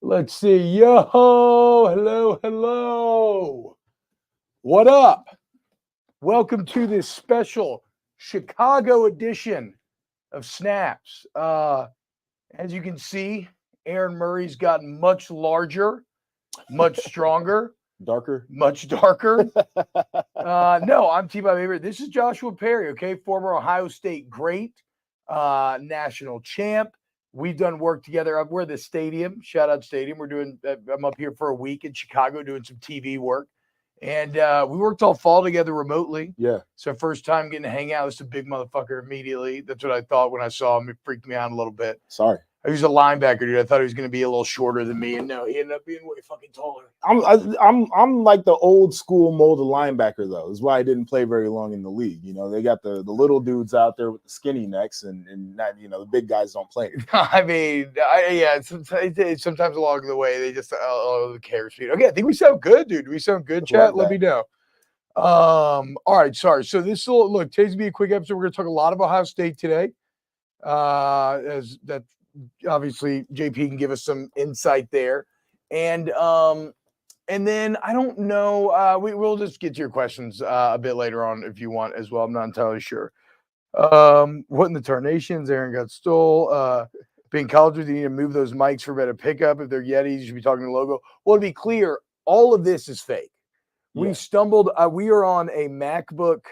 Let's see. Yo, hello. What up? Welcome to this special Chicago edition of Snaps. As you can see, Aaron Murray's gotten much larger, much stronger, much darker. No, I'm T-Bob Avery. This is Joshua Perry, okay? Former Ohio State great, national champ. We've done work together. We're at the stadium, shout out stadium. I'm up here for a week in Chicago doing some TV work. And we worked all fall together remotely. Yeah. So first time getting to hang out with some big motherfucker immediately. That's what I thought when I saw him. It freaked me out a little bit. Sorry. He was a linebacker, dude. I thought he was going to be a little shorter than me, and no, he ended up being way fucking taller. I'm like the old school mold of linebacker though. That's why I didn't play very long in the league. You know, they got the little dudes out there with the skinny necks, and not, the big guys don't play. I mean, sometimes along the way they just the carry speed. Okay, I think we sound good, dude. We sound good, chat. Let me know. All right, sorry. So today's gonna be a quick episode. We're gonna talk a lot of Ohio State today. As that. Obviously, JP can give us some insight there, and then I don't know. We'll just get to your questions a bit later on if you want as well. I'm not entirely sure. What in the tarnations? Aaron got stole. Being colleges, you need to move those mics for better pickup. If they're Yetis, you should be talking to logo. Well, to be clear, all of this is fake. We stumbled. We are on a MacBook.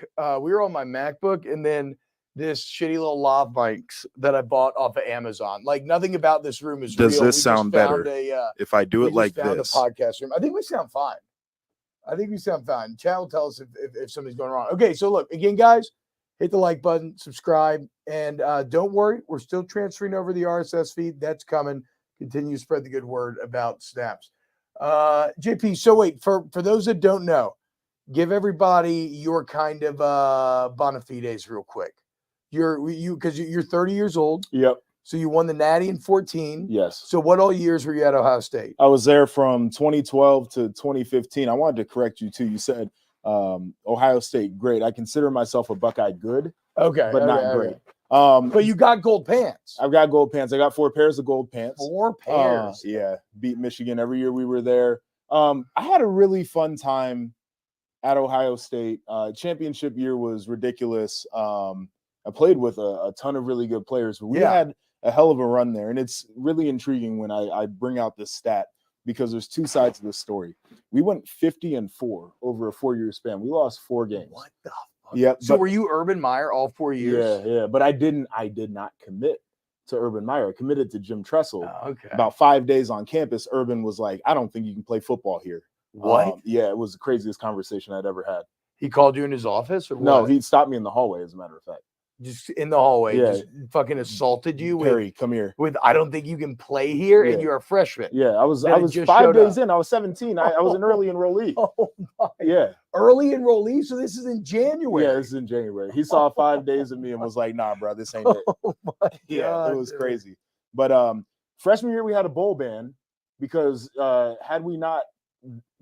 We were on my MacBook, and then this shitty little lav mics that I bought off of Amazon. Like nothing about this room is real. Does this sound better if I do it like this? A podcast room. I think we sound fine. Chat will tell us if something's going wrong. Okay, so look again, guys. Hit the like button, subscribe, and don't worry, we're still transferring over the RSS feed. That's coming. Continue to spread the good word about Snaps. JP. So wait, for those that don't know, give everybody your kind of bona fides real quick. Because you're 30 years old. Yep. So you won the Natty in 14. Yes. So what all years were you at Ohio State? I was there from 2012 to 2015. I wanted to correct you too. You said Ohio State great. I consider myself a Buckeye good. Okay. But not great. But you got gold pants. I've got gold pants. I got 4 pairs of gold pants. 4 pairs. Yeah. Beat Michigan every year we were there. I had a really fun time at Ohio State. Championship year was ridiculous. I played with a ton of really good players, but we had a hell of a run there. And it's really intriguing when I bring out this stat because there's 2 sides to this story. We went 50-4 over a 4-year span. We lost 4 games. What the fuck? Yeah. So were you Urban Meyer all 4 years? Yeah. But I did not commit to Urban Meyer. I committed to Jim Tressel. Oh, okay. About 5 days on campus, Urban was like, I don't think you can play football here. What? Yeah, it was the craziest conversation I'd ever had. He called you in his office? Or no, what? He stopped me in the hallway, as a matter of fact. Just in the hallway, just fucking assaulted you. Perry, come here. With I don't think you can play here, and you're a freshman. Yeah, I was 5 days in. I was 17. I was an early enrollee. Oh my! Yeah, early enrollee. So this is in January. Yeah, this is in January. He saw 5 days of me and was like, "Nah, bro, this ain't it." Oh my God, it was crazy. But freshman year we had a bowl ban because had we not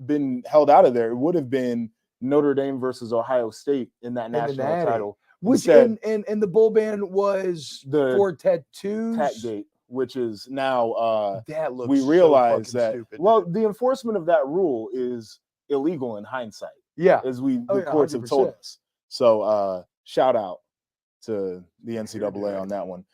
been held out of there, it would have been Notre Dame versus Ohio State in that national title. Which and the bowl ban was for tattoos. Tatgate, which is now that looks we realize so that stupid, the enforcement of that rule is illegal in hindsight. Yeah. As the courts 100%. Have told us. So shout out to the NCAA on that one.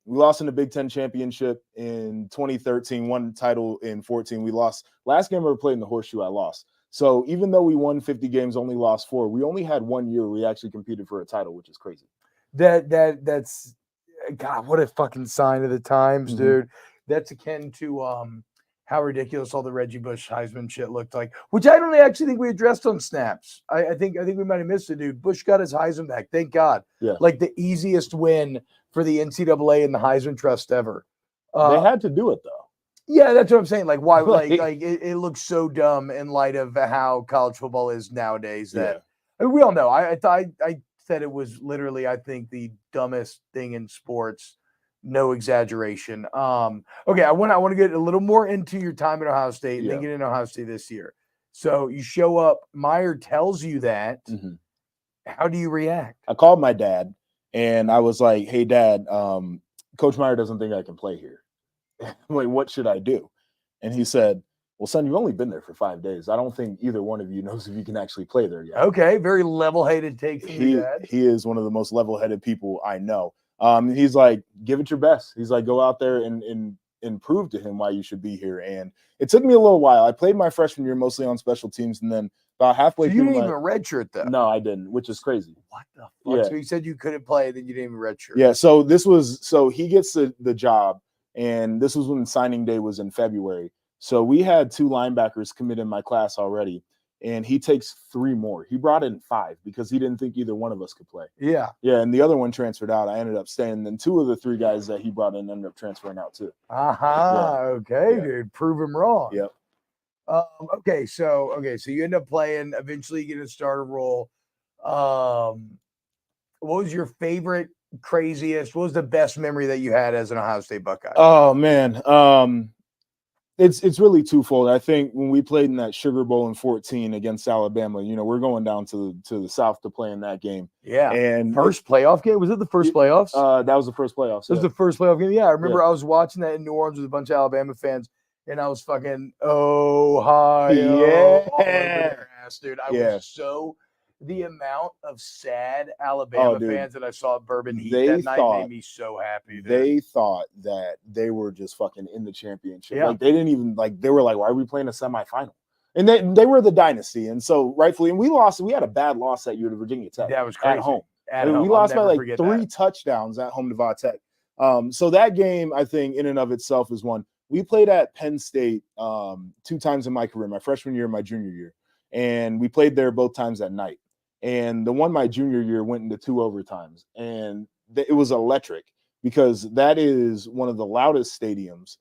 We lost in the Big Ten championship in 2013, won the title in 14. We lost last game we ever played in the Horseshoe. I lost. So even though we won 50 games, only lost 4, we only had 1 year we actually competed for a title, which is crazy. That's God, what a fucking sign of the times, dude. That's akin to how ridiculous all the Reggie Bush Heisman shit looked like, which I don't actually think we addressed on Snaps. I think we might have missed it, dude. Bush got his Heisman back. Thank God. Yeah. Like the easiest win for the NCAA and the Heisman Trust ever. They had to do it though. Yeah, that's what I'm saying. Like, why? Like it looks so dumb in light of how college football is nowadays. That I mean, we all know. I said it was literally, I think, the dumbest thing in sports. No exaggeration. Okay, I want to get a little more into your time at Ohio State and then get into Ohio State this year. So you show up. Meyer tells you that. Mm-hmm. How do you react? I called my dad and I was like, "Hey, Dad, Coach Meyer doesn't think I can play here. I'm like, what should I do?" And he said, well, son, you've only been there for 5 days. I don't think either one of you knows if you can actually play there yet. Okay, very level-headed take from your dad. He is one of the most level-headed people I know. He's like, give it your best. He's like, go out there and prove to him why you should be here. And it took me a little while. I played my freshman year mostly on special teams, and then about halfway so through, you didn't even redshirt though. No, I didn't, which is crazy. What the fuck? Yeah. So you said you couldn't play, then you didn't even redshirt. Yeah. So he gets the job, and this was when signing day was in February. So we had 2 linebackers commit in my class already, and he takes 3 more. He brought in 5 because he didn't think either one of us could play. Yeah. Yeah, and the other one transferred out. I ended up staying. Then 2 of the 3 guys that he brought in ended up transferring out too. Okay, Yeah. dude. Prove him wrong. Yep. Okay, so you end up playing. Eventually, you get a starter role. What was your favorite, craziest? What was the best memory that you had as an Ohio State Buckeye? Oh man, it's really twofold. I think when we played in that Sugar Bowl in 2014 against Alabama, we're going down to the South to play in that game. Yeah, and first playoff game. Was it the first playoffs? That was the first playoffs. It was the first playoff game. Yeah, I remember I was watching that in New Orleans with a bunch of Alabama fans, and I was fucking Ohio. Yeah, ass, dude. I was so. The amount of sad Alabama fans that I saw at Bourbon Heat that night made me so happy. Dude. They thought that they were just fucking in the championship. Yeah. Like they didn't even they were like, why are we playing a semifinal? And they were the dynasty. And so rightfully, and we lost. We had a bad loss that year to Virginia Tech. That was crazy. At home. We lost by like 3 touchdowns at home to Va Tech. So that game, I think, in and of itself is one. We played at Penn State 2 times in my career, my freshman year and my junior year. And we played there both times at night. And the one my junior year went into 2 overtimes. And it was electric because that is one of the loudest stadiums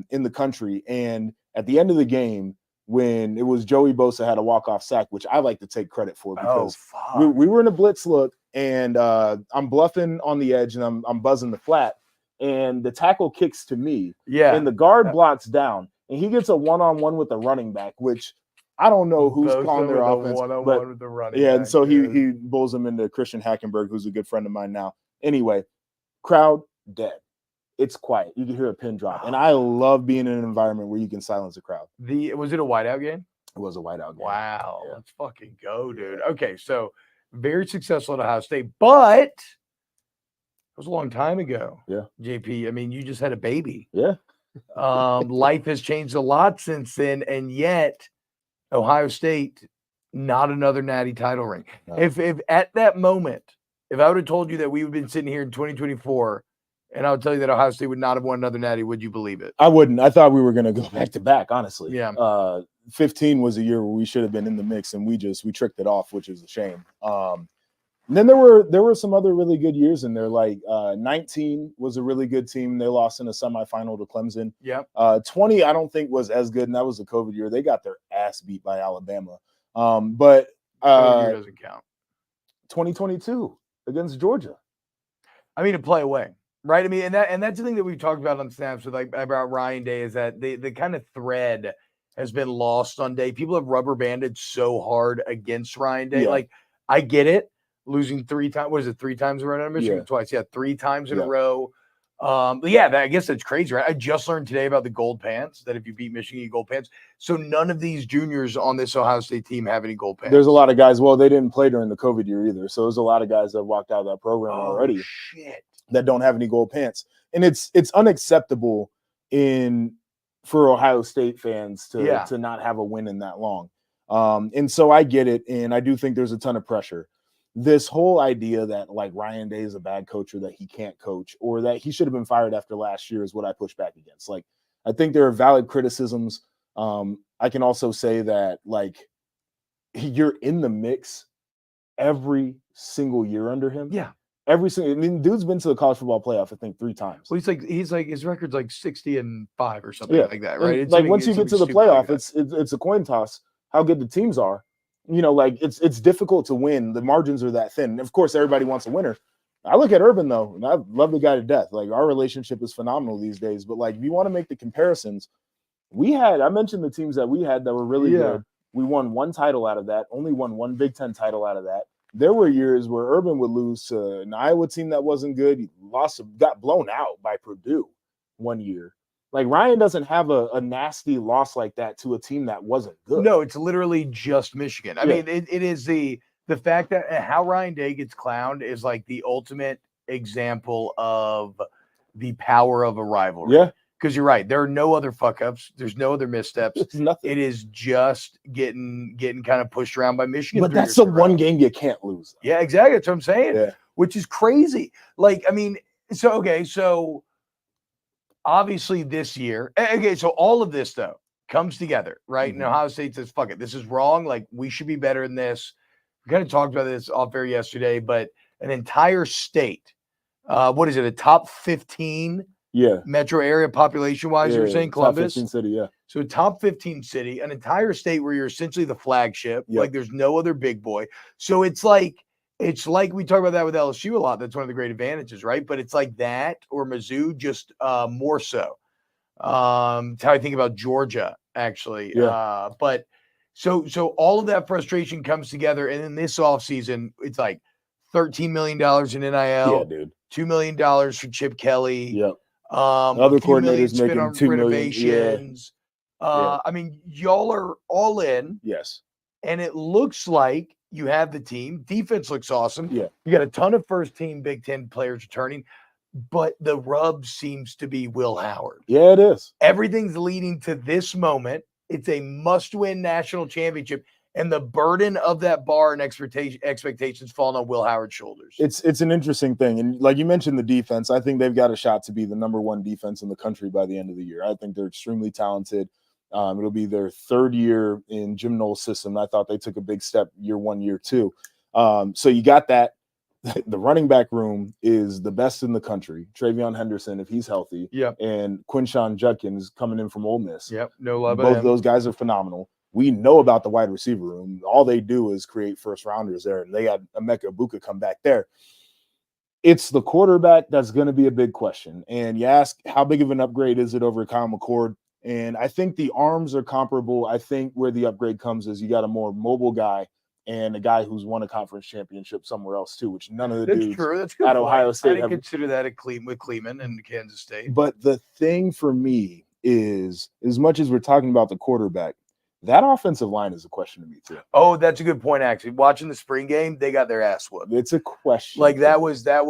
in the country. And at the end of the game, when it was Joey Bosa had a walk-off sack, which I like to take credit for because we were in a blitz look, and I'm bluffing on the edge, and I'm buzzing the flat, and the tackle kicks to me. Yeah. And the guard blocks down, and he gets a one-on-one with the running back, which I don't know who's calling their offense, but with the running yeah, back, and so he bulls him into Christian Hackenberg, who's a good friend of mine now. Anyway, crowd dead. It's quiet. You can hear a pin drop. And I love being in an environment where you can silence a crowd. Was it a whiteout game? It was a whiteout game. Wow. Yeah. Let's fucking go, dude. Okay, so very successful at Ohio State, but it was a long time ago. Yeah. JP, I mean, you just had a baby. Yeah. Life has changed a lot since then, and yet Ohio State, not another natty title ring. No. If at that moment, if I would have told you that we would have been sitting here in 2024, and I would tell you that Ohio State would not have won another natty, would you believe it? I wouldn't. I thought we were going to go back to back, honestly. Yeah. 15 was a year where we should have been in the mix, and we tricked it off, which is a shame. And then there were some other really good years in there. Like 19 was a really good team. They lost in a semifinal to Clemson. Yeah. 20 I don't think was as good, and that was the COVID year. They got their ass beat by Alabama. But COVID year doesn't count. 2022 against Georgia. I mean, to play away. Right. I mean, and that's the thing that we've talked about on Snaps with about Ryan Day is that the kind of thread has been lost on Day. People have rubber banded so hard against Ryan Day. Yeah. Like, I get it. Losing 3 times. What is it? 3 times in a row? Michigan? Yeah. Twice. Yeah. 3 times in a row. But yeah, I guess that's crazy, right? I just learned today about the gold pants, that if you beat Michigan, you get gold pants. So none of these juniors on this Ohio State team have any gold pants. There's a lot of guys. Well, they didn't play during the COVID year either. So there's a lot of guys that walked out of that program already. Shit. That don't have any gold pants. And it's unacceptable for Ohio State fans to not have a win in that long. And so I get it. And I do think there's a ton of pressure. This whole idea that like Ryan Day is a bad coach or that he can't coach or that he should have been fired after last year is what I push back against. Like, I think there are valid criticisms. I can also say that like you're in the mix every single year under him. Yeah. I mean, dude's been to the college football playoff, I think, 3 times. Well, he's like his record's like 60-5 or something like that, right? It's like once you get to the playoff, it's a coin toss how good the teams are. Like it's difficult to win. The margins are that thin. And of course, everybody wants a winner. I look at Urban though, and I love the guy to death. Like our relationship is phenomenal these days. But like, if you want to make the comparisons, I mentioned the teams that we had that were really good. We won 1 title out of that. Only won 1 Big Ten title out of that. There were years where Urban would lose to an Iowa team that wasn't good. He got blown out by Purdue one year. Like Ryan doesn't have a nasty loss like that to a team that wasn't good. No, it's literally just Michigan. I mean, it is the fact that how Ryan Day gets clowned is like the ultimate example of the power of a rivalry. Yeah. Because you're right. There are no other fuck ups. There's no other missteps. It's nothing. It is just getting kind of pushed around by Michigan. But that's the one game you can't lose. Yeah, exactly. That's what I'm saying. Yeah. Which is crazy. Like, I mean, so obviously this year, okay, so all of this though comes together, right? And Ohio State says, fuck it, this is wrong. Like, we should be better than this. We kind of talked about this off air yesterday, but an entire state, what is it, a top 15 metro area population-wise, you were saying Columbus? Top 15 city, yeah. So top 15 city, an entire state where you're essentially the flagship. Like, there's no other big boy. So it's like we talk about that with LSU a lot. That's one of the great advantages, right? But it's like that or Mizzou, just more so. It's how I think about Georgia, actually. Yeah. But so all of that frustration comes together, and in this offseason, it's like $13 million in NIL, yeah, dude. $2 million for Chip Kelly. Yep. Other coordinators making $2 million. Renovations. I mean, y'all are all in. Yes. And it looks like you have the team. Defense looks awesome. Yeah. You got a ton of first-team Big Ten players returning, but the rub seems to be Will Howard. Yeah, it is. Everything's leading to this moment. It's a must-win national championship, and the burden of that bar and expectations falling on Will Howard's shoulders. It's an interesting thing. And like you mentioned, the defense, I think they've got a shot to be the number one defense in the country by the end of the year. I think they're extremely talented. It'll be their third year in Jim Knowles' system. I thought they took a big step year one, year two. So you got that. The running back room is the best in the country. Travion Henderson, if he's healthy. Yep. And Quinshawn Judkins coming in from Ole Miss. Yep. No love. Both of those guys are phenomenal. We know about the wide receiver room. All they do is create first rounders there, and they got Emeka Ibuka come back there. It's the quarterback that's going to be a big question. And you ask, how big of an upgrade is it over Kyle McCord? And I think the arms are comparable. I think where the upgrade comes is you got a more mobile guy and a guy who's won a conference championship somewhere else too, which none of the dudes That's good at Ohio State I didn't consider that with Kleeman and Kansas State. But the thing for me is, as much as we're talking about the quarterback, that offensive line is a question to me too. Oh, that's a good point. Actually, watching the spring game, they got their ass whooped. It's a question. Like that was not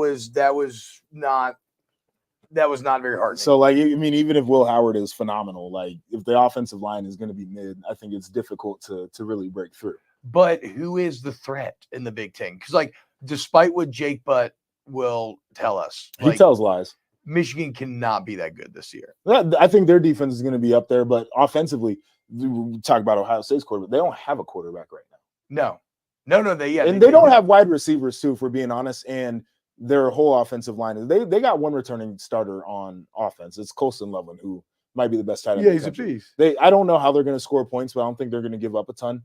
very hard. So, like, I mean, even if Will Howard is phenomenal, like if the offensive line is going to be mid, I think it's difficult to really break through. But who is the threat in the Big Ten? Because, like, despite what Jake Butt will tell us, he tells lies. Michigan cannot be that good this year. I think their defense is going to be up there, but offensively, we talk about Ohio State's quarterback. They don't have a quarterback right now. No. They don't have wide receivers too, if we're being honest. And their whole offensive line is they got one returning starter on offense. It's Colston Loveland, who might be the best tight end. Yeah, he's a beast. I don't know how they're going to score points, but I don't think they're going to give up a ton.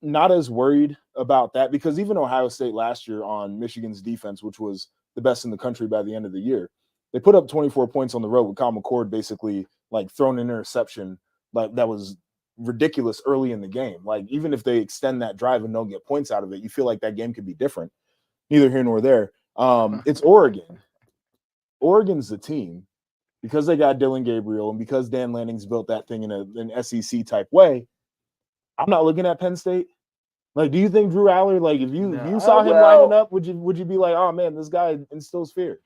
Not as worried about that, because even Ohio State last year on Michigan's defense, which was the best in the country by the end of the year, they put up 24 points on the road with Kyle McCord basically like throwing an interception like that was ridiculous early in the game. Like, even if they extend that drive and don't get points out of it, you feel like that game could be different. Neither here nor there. It's Oregon. Oregon's the team, because they got Dylan Gabriel and because Dan Lanning's built that thing in an SEC type way. I'm not looking at Penn State. Like, do you think Drew Aller, like, if you saw him lining up, would you be like, oh man, this guy instills fear?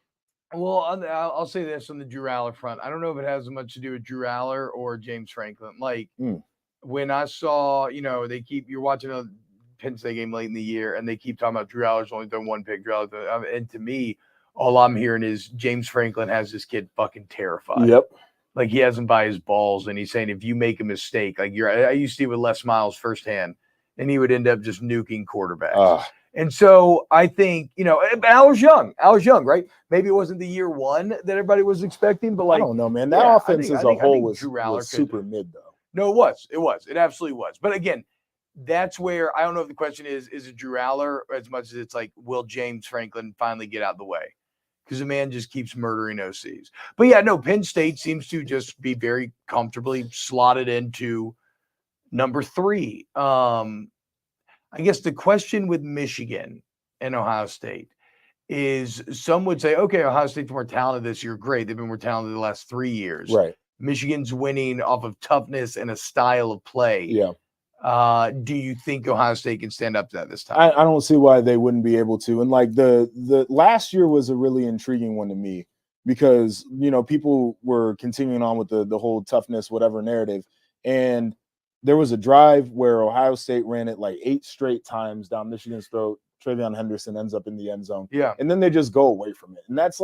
Well, I'll say this on the Drew Aller front. I don't know if it has much to do with Drew Aller or James Franklin. Like, when I saw, you're watching a Penn State game late in the year, and they keep talking about Drew Aller's only done one pick. And to me, all I'm hearing is James Franklin has this kid fucking terrified. Yep. Like, he has him by his balls, and he's saying, if you make a mistake, like I used to see it with Les Miles firsthand, and he would end up just nuking quarterbacks. And so I think, Aller's young, right? Maybe it wasn't the year one that everybody was expecting, but like, I don't know, man. That offense as a whole was super mid, though. No, it was. It absolutely was. But again, that's where I don't know if the question is it Drew Aller as much as it's like, will James Franklin finally get out of the way? Because the man just keeps murdering OCs. But yeah, no, Penn State seems to just be very comfortably slotted into number 3. I guess the question with Michigan and Ohio State is some would say, okay, Ohio State's more talented this year. Great. They've been more talented the last 3 years. Right. Michigan's winning off of toughness and a style of play. Yeah. Do you think Ohio State can stand up to that this time? I don't see why they wouldn't be able to. And like the last year was a really intriguing one to me because, you know, people were continuing on with the whole toughness, whatever narrative. And there was a drive where Ohio State ran it like 8 straight times down Michigan's throat. Travion Henderson ends up in the end zone. Yeah. And then they just go away from it. And that's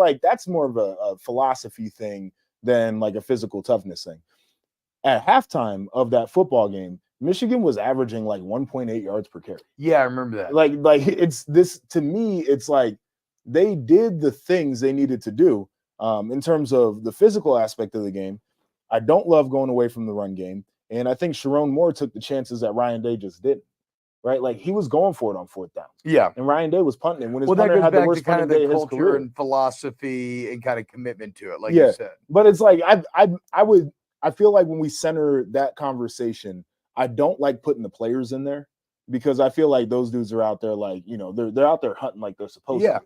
more of a philosophy thing than like a physical toughness thing. At halftime of that football game, Michigan was averaging like 1.8 yards per carry. Yeah, I remember that. Like it's this, to me, it's like they did the things they needed to do in terms of the physical aspect of the game. I don't love going away from the run game. And I think Sharon Moore took the chances that Ryan Day just didn't. Right? Like he was going for it on 4th down. Yeah. And Ryan Day was punting it when his that punter goes had the back worst to kind of punting day the of his culture career. and philosophy and kind of commitment to it, like you said. But it's like I feel like when we center that conversation, I don't like putting the players in there because I feel like those dudes are out there like, you know, they're out there hunting like they're supposed to.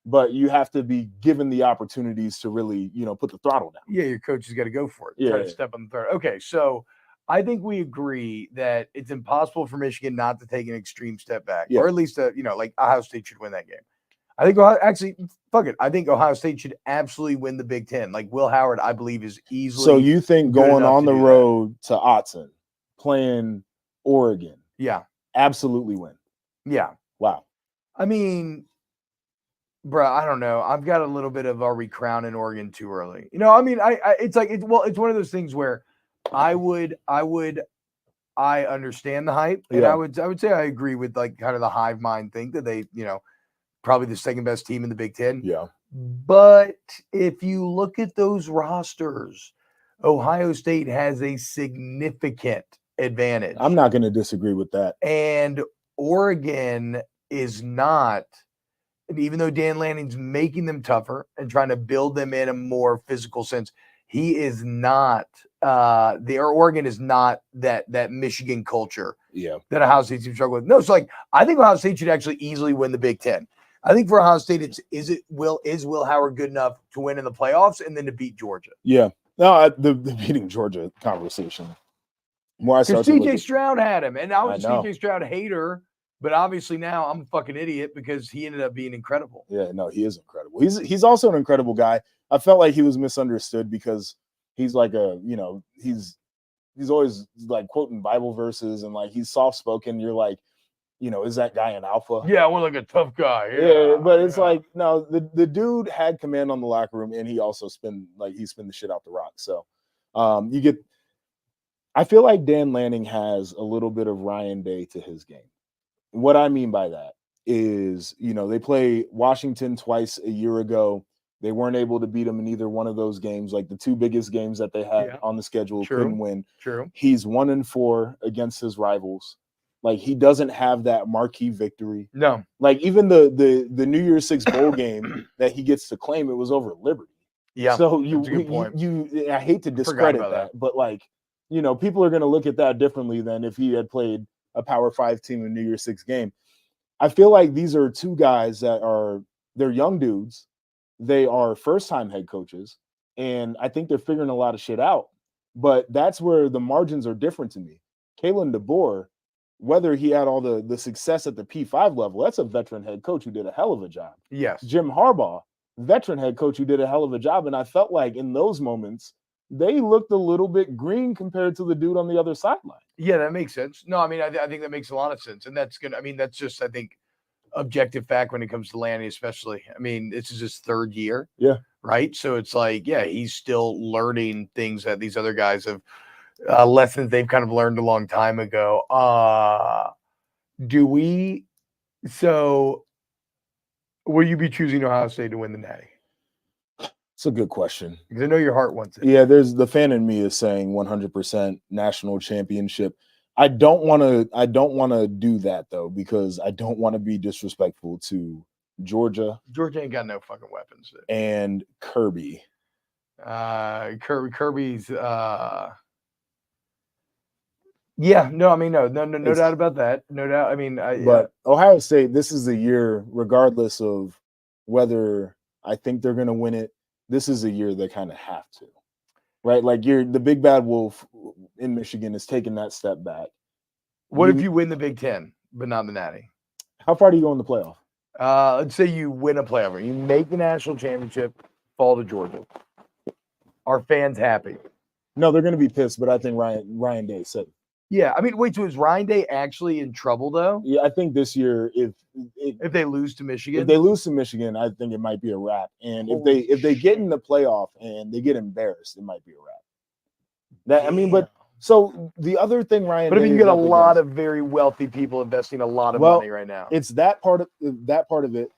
But you have to be given the opportunities to really, you know, put the throttle down. Yeah, your coach has got to go for it. Yeah. Try to step on the third. Okay, so I think we agree that it's impossible for Michigan not to take an extreme step back, or at least, you know, like Ohio State should win that game. I think I think Ohio State should absolutely win the Big Ten. Like Will Howard, I believe, is easily. So you think going on the road to Autzen, playing Oregon, absolutely win? Yeah. Wow. I mean, bro, I don't know. I've got a little bit of, are we crowning Oregon too early? You know, I mean, it's like, it's one of those things where I understand the hype, and I would say I agree with like kind of the hive mind thing that they, you know, probably the second best team in the Big Ten. Yeah. But if you look at those rosters, Ohio State has a significant advantage. I'm not going to disagree with that. And Oregon is not. And even though Dan Lanning's making them tougher and trying to build them in a more physical sense, he is not. Oregon is not that Michigan culture. Yeah. That Ohio State seems to struggle with. No, it's like I think Ohio State should actually easily win the Big Ten. I think for Ohio State, is Will Howard good enough to win in the playoffs and then to beat Georgia? Yeah. No, the beating Georgia conversation. Because CJ Stroud had him, and I was a CJ Stroud hater. But obviously now I'm a fucking idiot because he ended up being incredible. Yeah, no, he is incredible. He's also an incredible guy. I felt like he was misunderstood because he's like he's always like quoting Bible verses and like he's soft spoken. You're like, you know, is that guy an alpha? Yeah, we're like a tough guy. Yeah, but it's like no, the dude had command on the locker room and he also spun the shit out the rock. So I feel like Dan Lanning has a little bit of Ryan Day to his game. What I mean by that is, you know, they play Washington twice a year ago. They weren't able to beat them in either one of those games. Like the 2 biggest games that they had on the schedule, couldn't win. True. He's 1-4 against his rivals. Like he doesn't have that marquee victory. No. Like even the New Year's Six bowl game that he gets to claim, it was over Liberty. Yeah. So I hate to discredit that, but like, you know, people are going to look at that differently than if he had played a Power 5 team in New Year's Six game. I feel like these are 2 guys they're young dudes. They are first-time head coaches, and I think they're figuring a lot of shit out. But that's where the margins are different to me. Kalen DeBoer, whether he had all the success at the P5 level, that's a veteran head coach who did a hell of a job. Yes. Jim Harbaugh, veteran head coach who did a hell of a job, and I felt like in those moments, they looked a little bit green compared to the dude on the other sideline. Yeah, that makes sense. No, I mean, I think that makes a lot of sense. And that's that's just, I think, objective fact when it comes to Lanning, especially. I mean, this is his 3rd year. Yeah. Right. So it's like, yeah, he's still learning things that these other guys have, lessons they've kind of learned a long time ago. Will you be choosing Ohio State to win the Natty? It's a good question. Because I know your heart wants it. Yeah, there's the fan in me is saying 100% national championship. I don't want to do that though because I don't want to be disrespectful to Georgia. Georgia ain't got no fucking weapons. And Kirby. Kirby's yeah, no, I mean no doubt about that. No doubt. I mean, but Ohio State, this is the year, regardless of whether I think they're going to win it, this is a year they kind of have to, right? Like the big bad wolf in Michigan is taking that step back. What if you win the Big Ten, but not the Natty? How far do you go in the playoff? Let's say you win a playoff. You make the national championship, fall to Georgia. Are fans happy? No, they're going to be pissed, but I think Ryan Day said it. Yeah, I mean, wait, so is Ryan Day actually in trouble, though? Yeah, I think this year, if they lose to Michigan? If they lose to Michigan, I think it might be a wrap. And if they get in the playoff and they get embarrassed, it might be a wrap. But so the other thing, Ryan. But I mean, you get a lot of very wealthy people investing a lot of money right now. It's that part of it.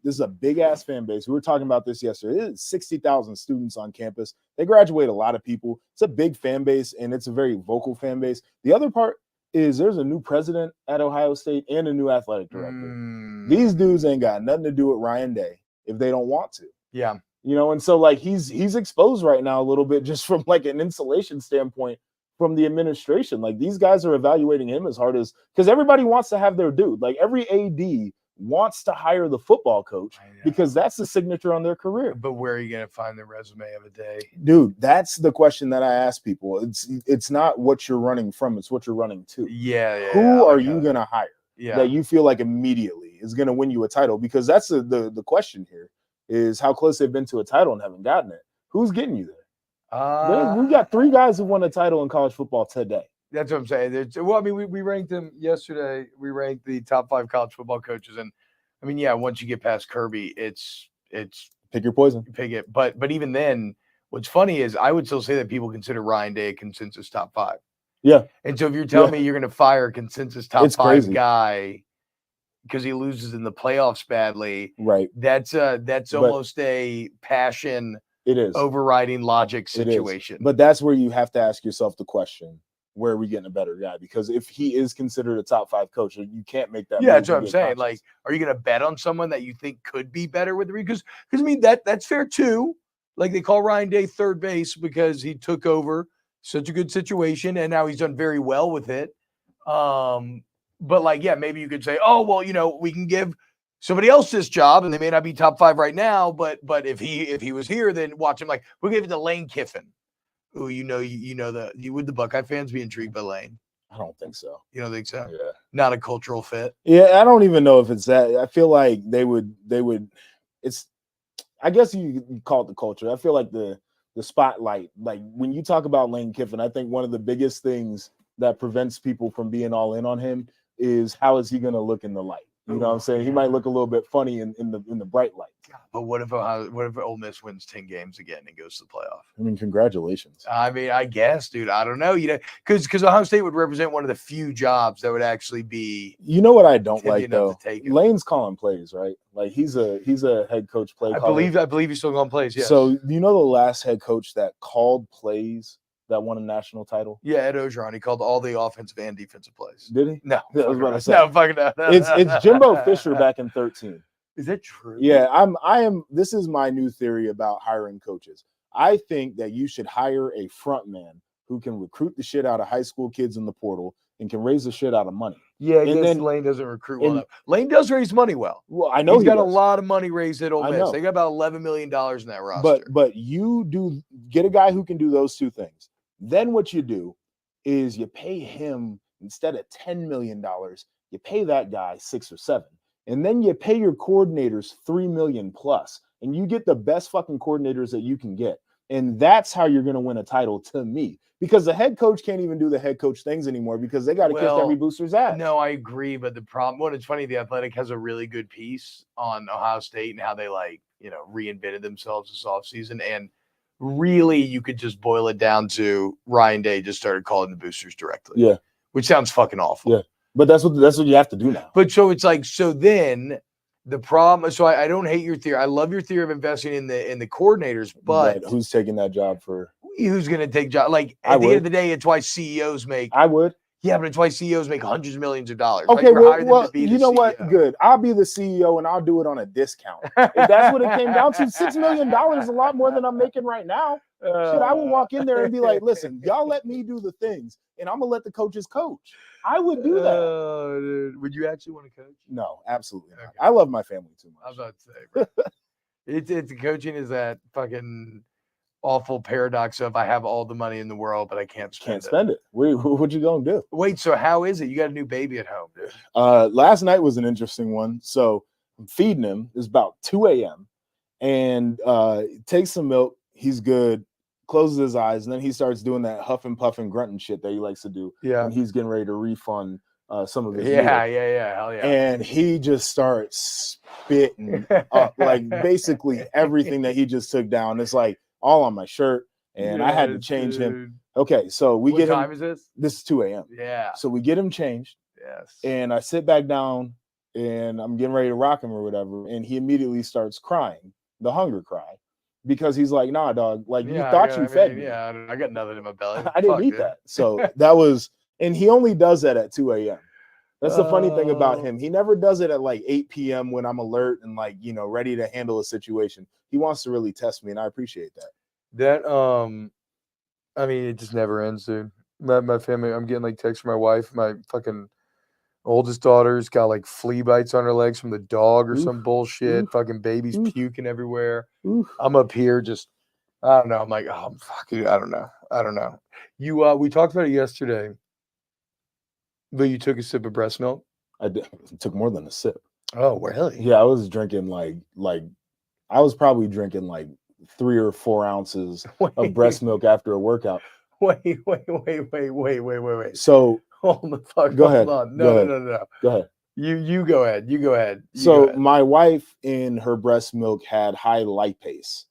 This is a big ass fan base. We were talking about this yesterday. It's 60,000 students on campus. They graduate a lot of people. It's a big fan base, and it's a very vocal fan base. The other part is there's a new president at Ohio State and a new athletic director. These dudes ain't got nothing to do with Ryan Day if they don't want to. Yeah. And so like he's exposed right now a little bit just from like an insulation standpoint from the administration. Like these guys are evaluating him as hard as, because everybody wants to have their dude. Like every AD wants to hire the football coach because that's the signature on their career. But where are you going to find the resume of a day? Dude, that's the question that I ask people. It's not what you're running from, it's what you're running to. Yeah. Who are you going to hire that you feel like immediately is going to win you a title? Because that's the question here is how close they've been to a title and haven't gotten it. Who's getting you there? We got 3 guys who won a title in college football today. That's what I'm saying. Well, I mean, we ranked them yesterday. We ranked the top 5 college football coaches, and I mean, yeah, once you get past Kirby, it's pick your poison. Pick it. But even then, what's funny is I would still say that people consider Ryan Day a consensus top 5. Yeah. And so if you're telling me you're going to fire a consensus top 5 guy because he loses in the playoffs badly, right? That's almost a passion. It is overriding logic situation. But that's where you have to ask yourself the question: where are we getting a better guy? Because if he is considered a top 5 coach, you can't make that. Yeah, that's what I'm saying. Like, are you going to bet on someone that you think could be better with the because I mean that's fair too. Like they call Ryan Day third base because he took over such a good situation and now he's done very well with it. But like, yeah, maybe you could say, oh well, we can give somebody else this job, and they may not be top 5 right now, but if he was here, then watch him. Like we'll give it to Lane Kiffin. Who would the Buckeye fans be intrigued by Lane? I don't think so. You don't think so? Yeah. Not a cultural fit. Yeah, I don't even know if it's that. I feel like they would. It's. I guess you call it the culture. I feel like the spotlight. Like when you talk about Lane Kiffin, I think one of the biggest things that prevents people from being all in on him is how is he going to look in the light? You know what I'm saying? He might look a little bit funny in the bright light. But what if Ole Miss wins 10 games again and goes to the playoff? I mean, congratulations. I mean, I guess, dude. I don't know. Because Ohio State would represent one of the few jobs that would actually be. You know what I don't like though? Lane's calling plays, right? Like he's a head coach play caller. I believe he's still calling plays. Yes. So you know the last head coach that called plays that won a national title? Yeah, Ed Ogeron. He called all the offensive and defensive plays. Did he? No. I was about to say. No, fucking no. It's Jimbo Fisher back in 2013. Is that true? Yeah, I am. This is my new theory about hiring coaches. I think that you should hire a front man who can recruit the shit out of high school kids in the portal and can raise the shit out of money. Yeah, and then Lane doesn't recruit well enough. Lane does raise money well. Well, I know he's got a lot of money raised at Ole Miss. They got about $11 million in that roster. But you get a guy who can do those 2 things. Then what you do is you pay him instead of $10 million, you pay that guy 6 or 7. And then you pay your coordinators $3 million plus. And you get the best fucking coordinators that you can get. And that's how you're going to win a title to me. Because the head coach can't even do the head coach things anymore because they got to kiss every booster's ass. No, I agree. But the problem, it's funny, the Athletic has a really good piece on Ohio State and how they reinvented themselves this offseason. And really, you could just boil it down to Ryan Day just started calling the boosters directly. Yeah. Which sounds fucking awful. Yeah. But that's what you have to do now. But so it's like, so then the problem, so I don't hate your theory. I love your theory of investing in the coordinators, but who's taking that job for? Who's going to take job? Like at the end of the day, it's why CEOs make. I would. Yeah, but it's why CEOs make hundreds of millions of dollars. Okay, well, you know what? Good. I'll be the CEO and I'll do it on a discount. If that's what it came down to, $6 million is a lot more than I'm making right now. Shit, I would walk in there and be like, listen, y'all let me do the things, and I'm gonna let the coaches coach. I would do that. Dude. Would you actually want to coach? No, absolutely not. Okay. I love my family too much. I was about to say, bro. it's coaching is that fucking awful paradox of I have all the money in the world, but I can't spend it. What you gonna do? Wait, so how is it? You got a new baby at home, dude? Last night was an interesting one. So I'm feeding him. It's about 2 a.m. and takes some milk. He's good. Closes his eyes, and then he starts doing that huff and puff and grunting shit that he likes to do. Yeah. When he's getting ready to refund some of his Yeah, meal. yeah, hell yeah. And he just starts spitting up like basically everything that he just took down. It's like all on my shirt, and I had to change him. Okay, so we get him. What time is this? This is 2 a.m. Yeah. So we get him changed. Yes. And I sit back down, and I'm getting ready to rock him or whatever, and he immediately starts crying, the hunger cry, because he's like, "Nah, dog. Like you thought you fed me. Yeah, I got nothing in my belly. I didn't eat that." So that was, and he only does that at 2 a.m. That's the funny thing about him. He never does it at like 8 p.m. when I'm alert and like, ready to handle a situation. He wants to really test me, and I appreciate that. I mean, it just never ends, dude. My family, I'm getting like texts from my wife. My fucking oldest daughter's got like flea bites on her legs from the dog or some bullshit. Fucking baby's puking everywhere. I'm up here just, I don't know. I'm like, oh, fuck it. I don't know. We talked about it yesterday, but you took a sip of breast milk? I did. It took more than a sip. Oh, really? Yeah, I was drinking I was probably drinking like 3 or 4 ounces of breast milk after a workout. Wait. So hold the fuck. Go ahead. On. No. Go ahead. You go ahead. You go ahead. So my wife in her breast milk had high lipase,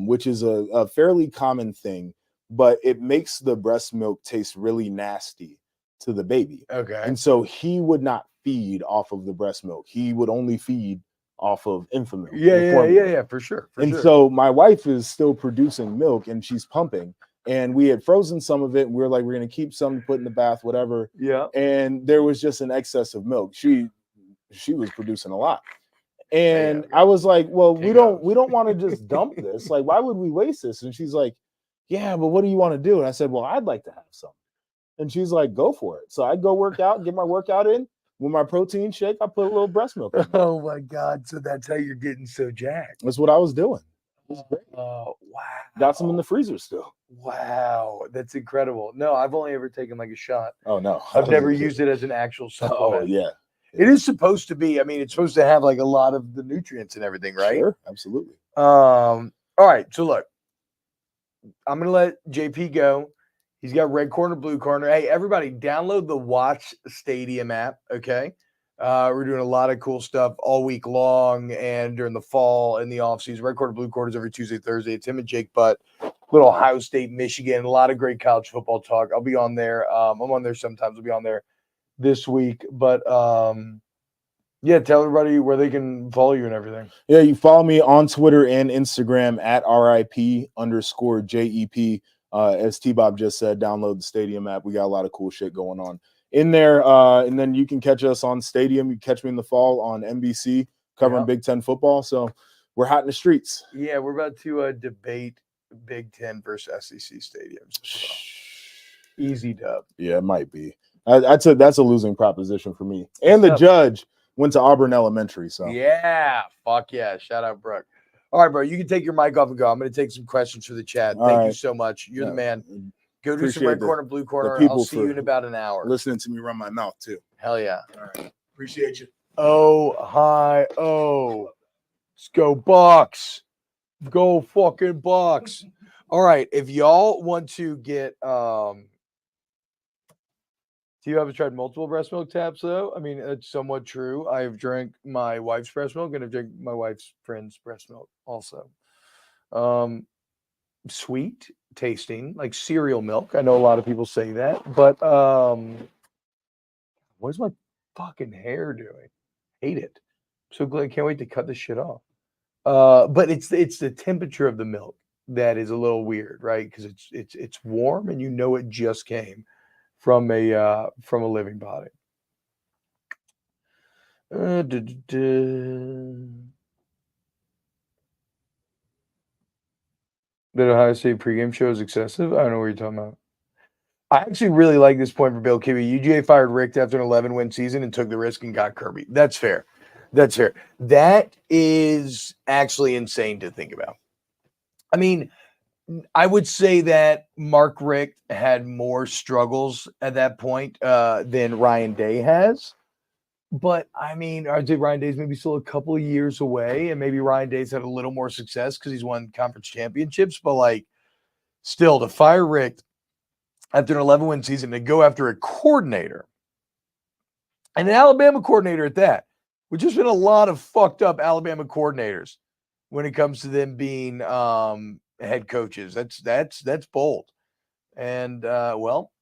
which is a fairly common thing, but it makes the breast milk taste really nasty to the baby. Okay. And so he would not feed off of the breast milk. He would only feed off of infant milk. Yeah, for sure. So my wife is still producing milk and she's pumping. And we had frozen some of it. And we were like, we're going to keep some, put in the bath, whatever. Yeah. And there was just an excess of milk. She was producing a lot. And I was like, well, we don't want to just dump this. Like, why would we waste this? And she's like, yeah, but what do you want to do? And I said, well, I'd like to have some. And she's like, go for it. So I'd go work out, get my workout in. With my protein shake, I put a little breast milk in. Oh my God. So that's how you're getting so jacked. That's what I was doing. Oh, wow. Got some in the freezer still. Wow. That's incredible. No, I've only ever taken like a shot. Oh, no. I've never used it as an actual supplement. Oh, yeah. It is supposed to be. I mean, it's supposed to have like a lot of the nutrients and everything, right? Sure, absolutely. All right. So look, I'm going to let JP go. He's got red corner, blue corner. Hey, everybody, download the Watch Stadium app, okay? We're doing a lot of cool stuff all week long and during the fall and the offseason. Red corner, blue corner is every Tuesday, Thursday. It's him and Jake Butt, little Ohio State, Michigan, a lot of great college football talk. I'll be on there. I'm on there sometimes. I'll be on there this week. But, yeah, tell everybody where they can follow you and everything. Yeah, you follow me on Twitter and Instagram at RIP_JEP. As T-Bob just said, download the Stadium app. We got a lot of cool shit going on in there. And then you can catch us on Stadium. You catch me in the fall on NBC covering Big Ten football. So we're hot in the streets. Yeah, we're about to debate Big Ten versus SEC stadiums. Easy dub. Yeah, it might be. That's a losing proposition for me. And the judge went to Auburn Elementary. So yeah, fuck yeah. Shout out, Brooke. All right, bro. You can take your mic off and go. I'm going to take some questions for the chat. Thank you so much. You're the man. Go do some red corner, blue corner. I'll see you in about an hour. Listening to me run my mouth too. Hell yeah. All right. Appreciate you. Oh, hi. Oh. Let's go Bucks. Go fucking Bucks. All right. If y'all want to get do you have tried multiple breast milk taps though? I mean, it's somewhat true. I've drank my wife's breast milk and I've drank my wife's friend's breast milk also. Sweet tasting, like cereal milk. I know a lot of people say that, but what is my fucking hair doing? Hate it. So glad, can't wait to cut this shit off. But it's the temperature of the milk that is a little weird, right? Because it's warm and you know it just came from a living body. That Ohio State pregame show is excessive? I don't know what you're talking about. I actually really like this point for Bill Kibbe. UGA fired Rick after an 11-win season and took the risk and got Kirby. That's fair. That's fair. That is actually insane to think about. I mean, I would say that Mark Richt had more struggles at that point than Ryan Day has. But I mean, I'd say Ryan Day's maybe still a couple of years away, and maybe Ryan Day's had a little more success because he's won conference championships. But like, still, to fire Richt after an 11-win season to go after a coordinator, and an Alabama coordinator at that, which has been a lot of fucked up Alabama coordinators when it comes to them being head coaches. That's bold, and well,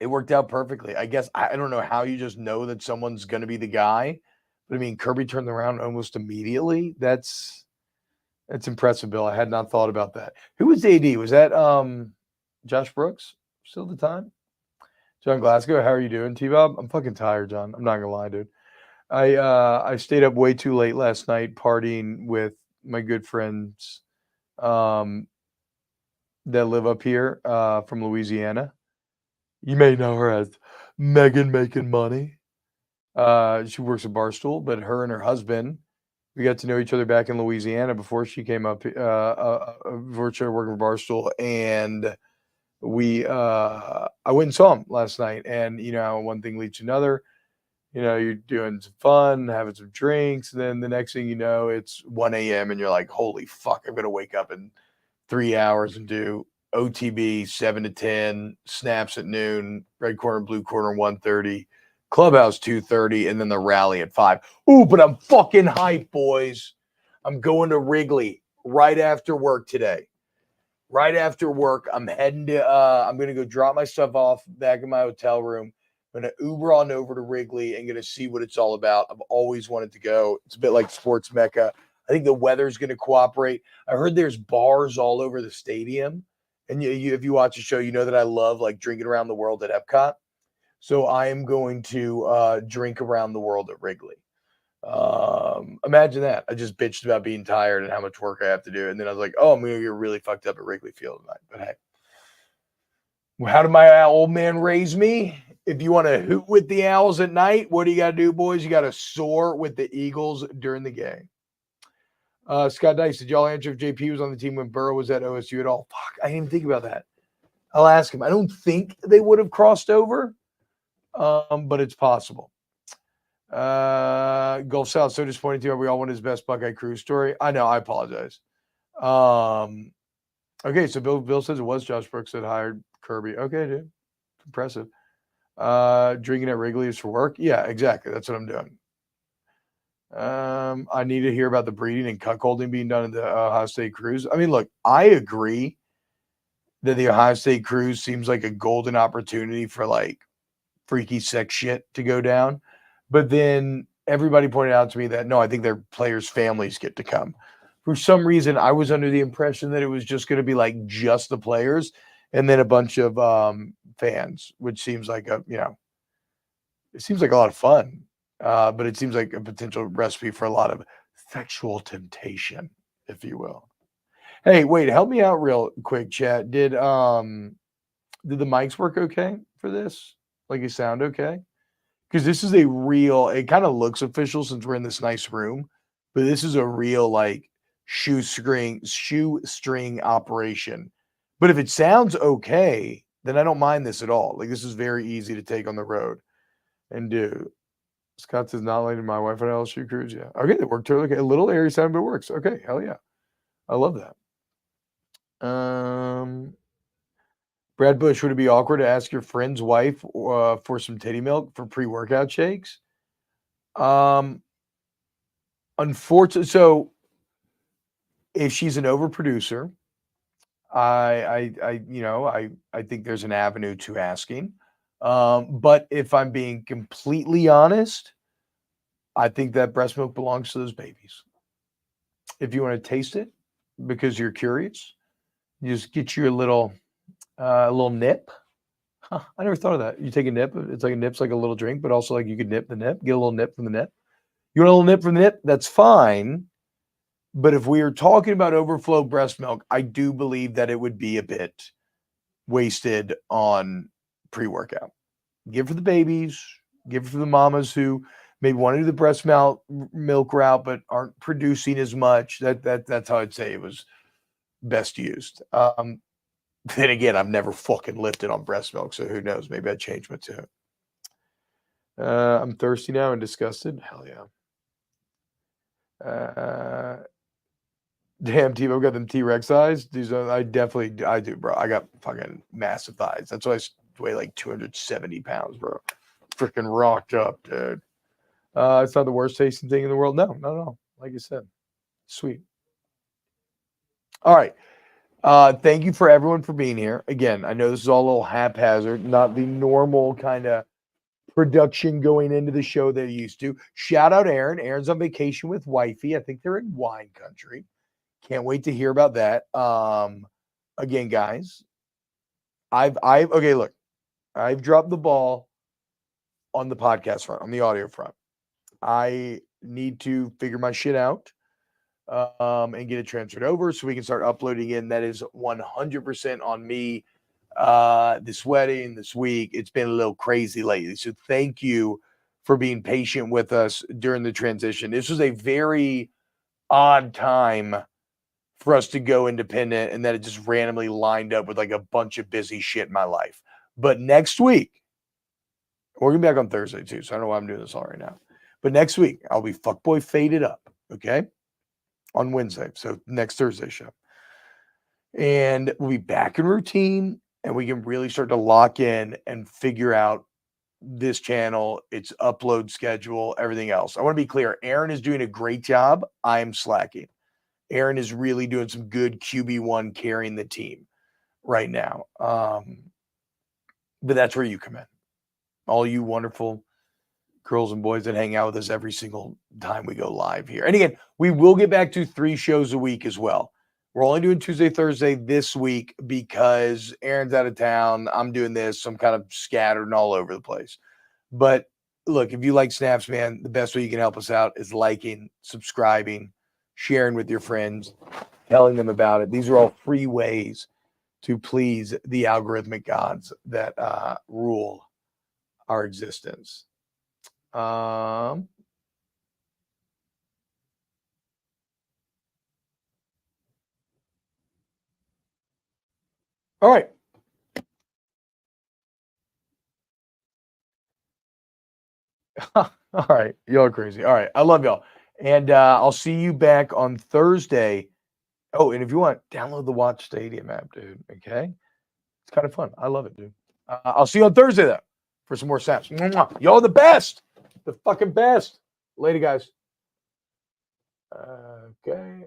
it worked out perfectly. I guess I don't know how you just know that someone's going to be the guy, but I mean, Kirby turned around almost immediately. That's impressive, Bill. I had not thought about that. Who was AD? Was that Josh Brooks still at the time? John Glasgow, how are you doing, T-Bob? I'm fucking tired, John. I'm not gonna lie, dude. I stayed up way too late last night partying with my good friends that live up here from Louisiana. You may know her as Megan Making Money. She works at Barstool, but her and her husband, we got to know each other back in Louisiana before she came up, before she started working for Barstool. And I went and saw him last night. And, you know, one thing leads to another. You know, you're doing some fun, having some drinks. And then the next thing you know, it's 1 a.m. and you're like, holy fuck, I'm going to wake up in 3 hours and do OTB 7 to 10, snaps at noon, red corner, blue corner 1:30, clubhouse 2:30, and then the rally at 5. Ooh, but I'm fucking hyped, boys. I'm going to Wrigley right after work today. Right after work, I'm heading to I'm gonna go drop my stuff off back in my hotel room. I'm gonna Uber on over to Wrigley and gonna see what it's all about. I've always wanted to go. It's a bit like sports mecca. I think the weather's gonna cooperate. I heard there's bars all over the stadium. And if you watch the show, you know that I love like drinking around the world at Epcot. So I am going to drink around the world at Wrigley. Imagine that. I just bitched about being tired and how much work I have to do. And then I was like, oh, I'm going to get really fucked up at Wrigley Field tonight. But hey, how did my old man raise me? If you want to hoot with the Owls at night, what do you got to do, boys? You got to soar with the Eagles during the game. Scott Dice, did y'all answer if JP was on the team when Burrow was at OSU at all? Fuck, I didn't even think about that. I'll ask him. I don't think they would have crossed over, but it's possible. Gulf South, so disappointing too. We all want his best Buckeye Cruise story. I know, I apologize. Okay, so Bill says it was Josh Brooks that hired Kirby. Okay, dude. Impressive. Drinking at Wrigley is for work. Yeah, exactly. That's what I'm doing. I need to hear about the breeding and cuckolding being done at the Ohio State Cruise. I mean, look, I agree that the Ohio State Cruise seems like a golden opportunity for like freaky sex shit to go down. But then everybody pointed out to me that, no, I think their players' families get to come. For some reason, I was under the impression that it was just going to be like just the players and then a bunch of fans, which seems like it seems like a lot of fun. But it seems like a potential recipe for a lot of sexual temptation, if you will. Hey, wait, help me out real quick, chat. Did the mics work okay for this? Like, it sound okay? Because this is a real, it kind of looks official since we're in this nice room, but this is a real like shoestring operation. But if it sounds okay, then I don't mind this at all. Like, this is very easy to take on the road and do. Scott says not letting my wife on LSU cruise. Yeah. Okay, it worked totally okay. A little airy sound, but it works. Okay, hell yeah. I love that. Brad Bush, would it be awkward to ask your friend's wife for some titty milk for pre-workout shakes? Unfortunately, so if she's an overproducer, I think there's an avenue to asking. But if I'm being completely honest, I think that breast milk belongs to those babies. If you want to taste it because you're curious, you just get you a little nip. Huh, I never thought of that. You take a nip. It's like a nip's like a little drink, but also like you could nip the nip, get a little nip from the nip. You want a little nip from the nip? That's fine. But if we are talking about overflow breast milk, I do believe that it would be a bit wasted on pre-workout. Give for the babies, give for the mamas who maybe want to do the breast milk route but aren't producing as much. That's how I'd say it was best used. Then again, I've never fucking lifted on breast milk, so who knows? Maybe I'd change my tune. I'm thirsty now and disgusted. Hell yeah. Damn, Tebow got them T-Rex eyes. These are, I do, bro. I got fucking massive thighs. That's why I weigh like 270 pounds, bro. Freaking rocked up, dude. It's not the worst tasting thing in the world. No, not at all. Like you said, sweet. All right. Thank you for everyone for being here. Again, I know this is all a little haphazard, not the normal kind of production going into the show they're used to. Shout out Aaron. Aaron's on vacation with wifey. I think they're in wine country. Can't wait to hear about that. Again, guys, okay, look, I've dropped the ball on the podcast front, on the audio front. I need to figure my shit out and get it transferred over so we can start uploading in. That is 100% on me. This wedding, this week, it's been a little crazy lately. So thank you for being patient with us during the transition. This was a very odd time for us to go independent, and that it just randomly lined up with like a bunch of busy shit in my life. But next week, we're gonna be back on Thursday too, so I don't know why I'm doing this all right now. But next week, I'll be fuckboy faded up, okay? On Wednesday, so next Thursday show. And we'll be back in routine, and we can really start to lock in and figure out this channel, its upload schedule, everything else. I want to be clear. Aaron is doing a great job. I am slacking. Aaron is really doing some good QB1 carrying the team right now. But that's where you come in. All you wonderful girls and boys that hang out with us every single time we go live here. And again, we will get back to 3 shows a week as well. We're only doing Tuesday, Thursday this week because Aaron's out of town. I'm doing this. So I'm kind of scattered and all over the place. But look, if you like Snaps, man, the best way you can help us out is liking, subscribing, sharing with your friends, telling them about it. These are all free ways to please the algorithmic gods that rule our existence. All right. All right. Y'all are crazy. All right. I love y'all. And I'll see you back on Thursday. Oh, and if you want, download the Watch Stadium app, dude. Okay. It's kind of fun. I love it, dude. I'll see you on Thursday, though, for some more snaps. Y'all are the best. The fucking best. Later, guys. Okay.